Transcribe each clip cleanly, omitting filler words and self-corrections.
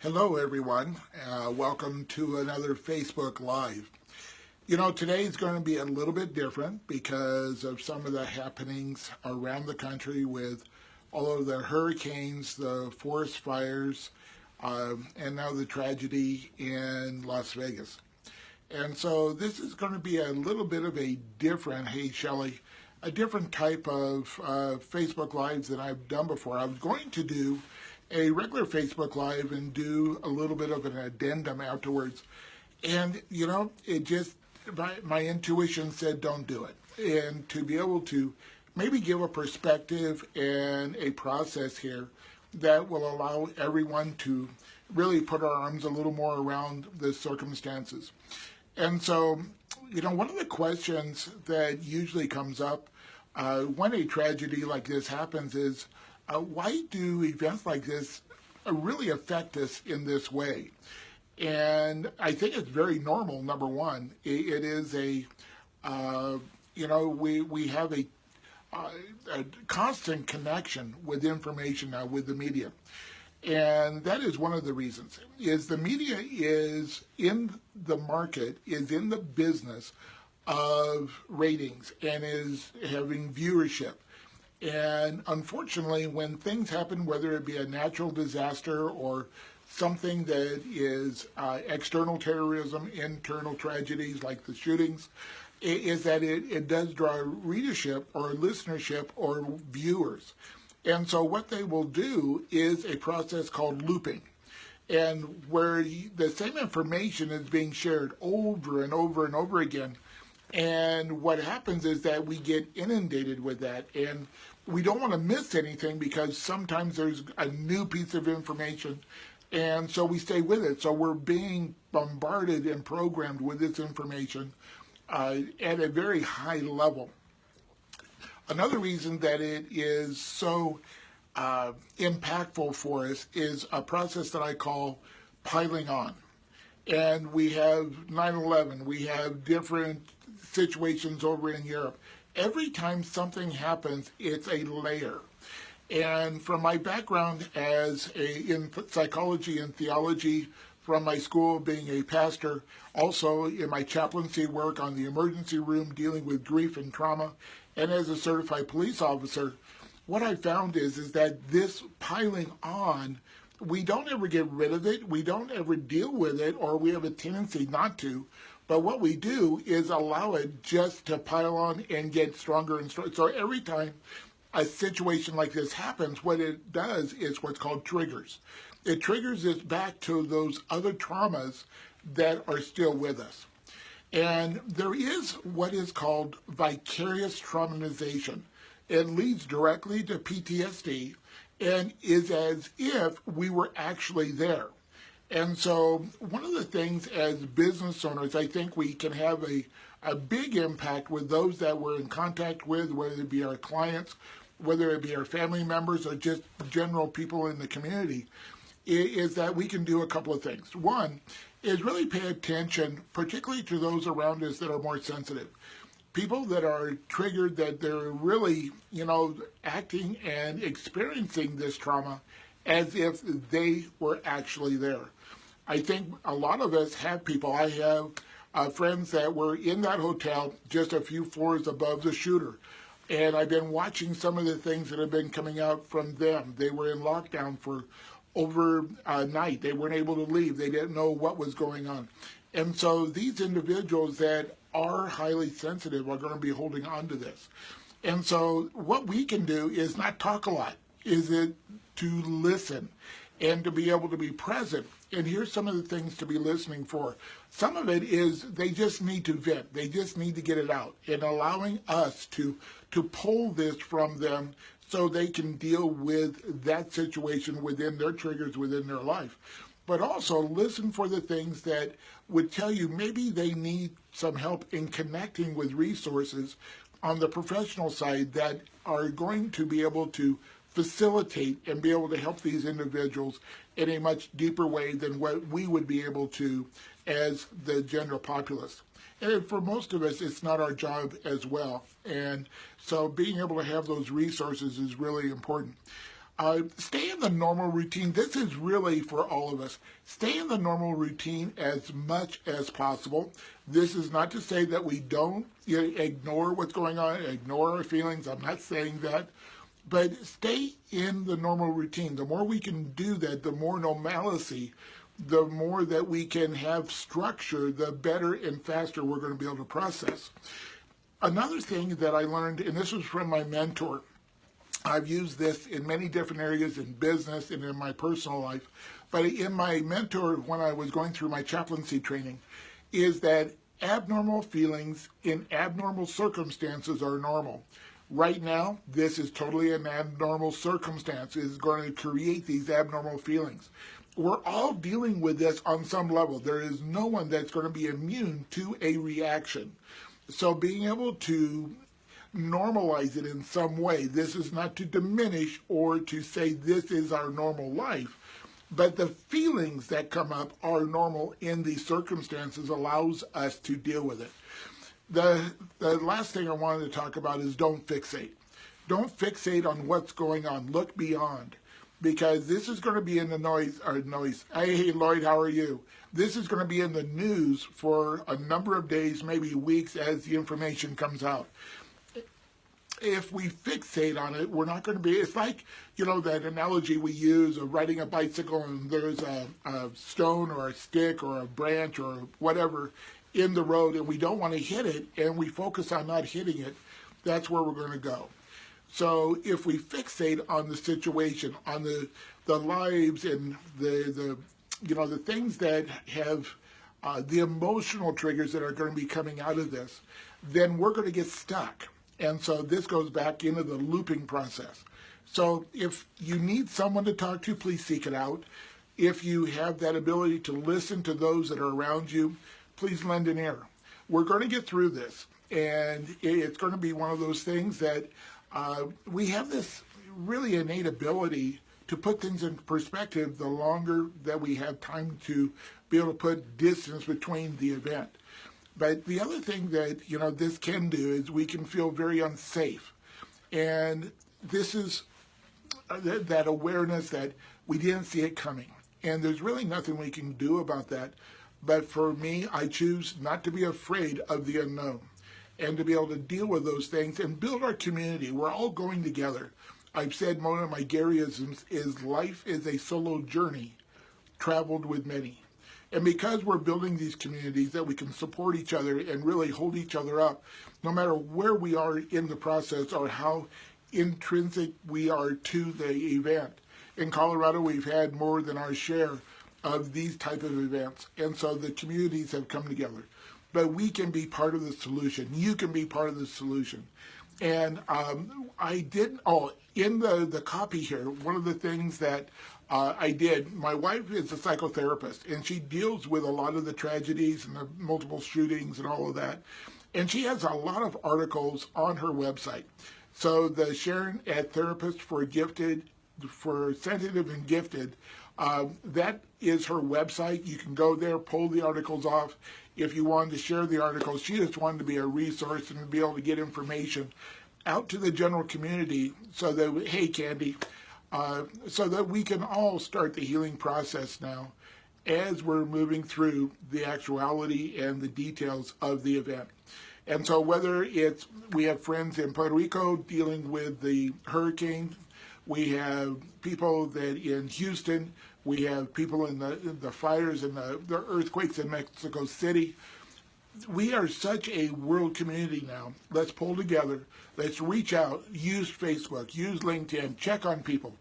Hello, everyone. Welcome to another Facebook Live. Today is going to be a little bit different because of some of the happenings around the country with all of the hurricanes, the forest fires, and now the tragedy in Las Vegas. And so this is going to be a little bit of a different, hey, Shelley, a different type of Facebook Lives than I've done before. I was going to do a regular Facebook Live and do a little bit of an addendum afterwards. And, it just, my intuition said don't do it. And to be able to maybe give a perspective and a process here that will allow everyone to really put our arms a little more around the circumstances. And so, one of the questions that usually comes up when a tragedy like this happens is, why do events like this really affect us in this way? And I think it's very normal, number one. It is we have a constant connection with information now with the media. And that is one of the reasons, is the media is in the market, is in the business of ratings and is having viewership. And unfortunately, when things happen, whether it be a natural disaster or something that is external terrorism, internal tragedies like the shootings, is that it does draw readership or listenership or viewers. And so what they will do is a process called looping, and where the same information is being shared over and over and over again. And what happens is that we get inundated with that, and we don't want to miss anything because sometimes there's a new piece of information, and so we stay with it. So we're being bombarded and programmed with this information at a very high level. Another reason that it is so impactful for us is a process that I call piling on. And we have 9/11, we have different situations over in Europe. Every time something happens, it's a layer. And from my background in psychology and theology, from my school being a pastor, also in my chaplaincy work on the emergency room dealing with grief and trauma, and as a certified police officer, what I found is that this piling on, we don't ever get rid of it, we don't ever deal with it, or we have a tendency not to. But what we do is allow it just to pile on and get stronger and stronger. So every time a situation like this happens, what it does is what's called triggers. It triggers us back to those other traumas that are still with us. And there is what is called vicarious traumatization. It leads directly to PTSD and is as if we were actually there. And so one of the things as business owners, I think we can have a big impact with those that we're in contact with, whether it be our clients, whether it be our family members, or just general people in the community, is that we can do a couple of things. One is really pay attention, particularly to those around us that are more sensitive. People that are triggered, that they're really, acting and experiencing this trauma as if they were actually there. I think a lot of us have people. I have friends that were in that hotel just a few floors above the shooter. And I've been watching some of the things that have been coming out from them. They were in lockdown for over a night. They weren't able to leave. They didn't know what was going on. And so these individuals that are highly sensitive are going to be holding on to this. And so what we can do is not talk a lot, is it to listen and to be able to be present. And here's some of the things to be listening for. Some of it is they just need to vent. They just need to get it out, and allowing us to pull this from them so they can deal with that situation within their triggers within their life. But also listen for the things that would tell you maybe they need some help in connecting with resources on the professional side that are going to be able to facilitate and be able to help these individuals in a much deeper way than what we would be able to as the general populace. And for most of us, it's not our job as well. And so being able to have those resources is really important. Stay in the normal routine. This is really for all of us. Stay in the normal routine as much as possible. This is not to say that we don't ignore what's going on, ignore our feelings. I'm not saying that. But stay in the normal routine. The more we can do that, the more normalcy, the more that we can have structure, the better and faster we're going to be able to process. Another thing that I learned, and this was from my mentor, I've used this in many different areas in business and in my personal life, but in my mentor, when I was going through my chaplaincy training, is that abnormal feelings in abnormal circumstances are normal. Right now, this is totally an abnormal circumstance. It is going to create these abnormal feelings. We're all dealing with this on some level. There is no one that's going to be immune to a reaction. So being able to normalize it in some way, this is not to diminish or to say this is our normal life, but the feelings that come up are normal in these circumstances allows us to deal with it. The last thing I wanted to talk about is don't fixate. Don't fixate on what's going on. Look beyond. Because this is going to be in the noise. Hey, Lloyd, how are you? This is going to be in the news for a number of days, maybe weeks, as the information comes out. If we fixate on it, we're not going to be, it's like, that analogy we use of riding a bicycle and there's a stone or a stick or a branch or whatever in the road and we don't want to hit it and we focus on not hitting it, that's where we're going to go. So if we fixate on the situation, on the lives and the things that have the emotional triggers that are going to be coming out of this, then we're going to get stuck. And so this goes back into the looping process. So if you need someone to talk to, please seek it out. If you have that ability to listen to those that are around you, please lend an ear. We're going to get through this. And it's going to be one of those things that we have this really innate ability to put things in perspective the longer that we have time to be able to put distance between the event. But the other thing that, this can do is we can feel very unsafe. And this is that awareness that we didn't see it coming. And there's really nothing we can do about that. But for me, I choose not to be afraid of the unknown and to be able to deal with those things and build our community. We're all going together. I've said one of my Garyisms is life is a solo journey traveled with many. And because we're building these communities that we can support each other and really hold each other up, no matter where we are in the process or how intrinsic we are to the event. In Colorado, we've had more than our share of these type of events. And so the communities have come together. But we can be part of the solution. You can be part of the solution. And in the copy here, one of the things that I did, my wife is a psychotherapist, and she deals with a lot of the tragedies and the multiple shootings and all of that. And she has a lot of articles on her website. So the Sharon at Therapist for Sensitive and Gifted, that is her website. You can go there, pull the articles off. If you wanted to share the articles, she just wanted to be a resource and to be able to get information out to the general community so that, hey, Candy, so that we can all start the healing process now as we're moving through the actuality and the details of the event. And so whether it's, we have friends in Puerto Rico dealing with the hurricane, we have people that in Houston, we have people in the fires and the earthquakes in Mexico City. We are such a world community now. Let's pull together. Let's reach out. Use Facebook. Use LinkedIn. Check on people.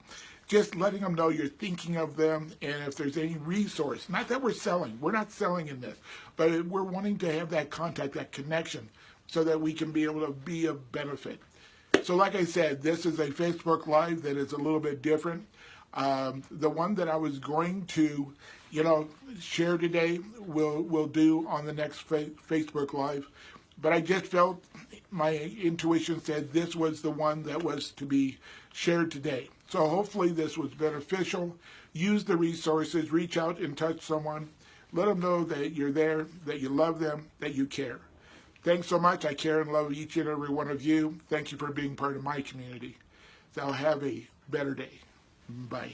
Just letting them know you're thinking of them, and if there's any resource. Not that we're selling. We're not selling in this. But we're wanting to have that contact, that connection, so that we can be able to be of benefit. So like I said, this is a Facebook Live that is a little bit different. The one that I was going to, share today, we'll do on the next Facebook Live. But I just felt my intuition said this was the one that was to be shared today. So hopefully this was beneficial. Use the resources, reach out and touch someone. Let them know that you're there, that you love them, that you care. Thanks so much. I care and love each and every one of you. Thank you for being part of my community. So have a better day. Bye.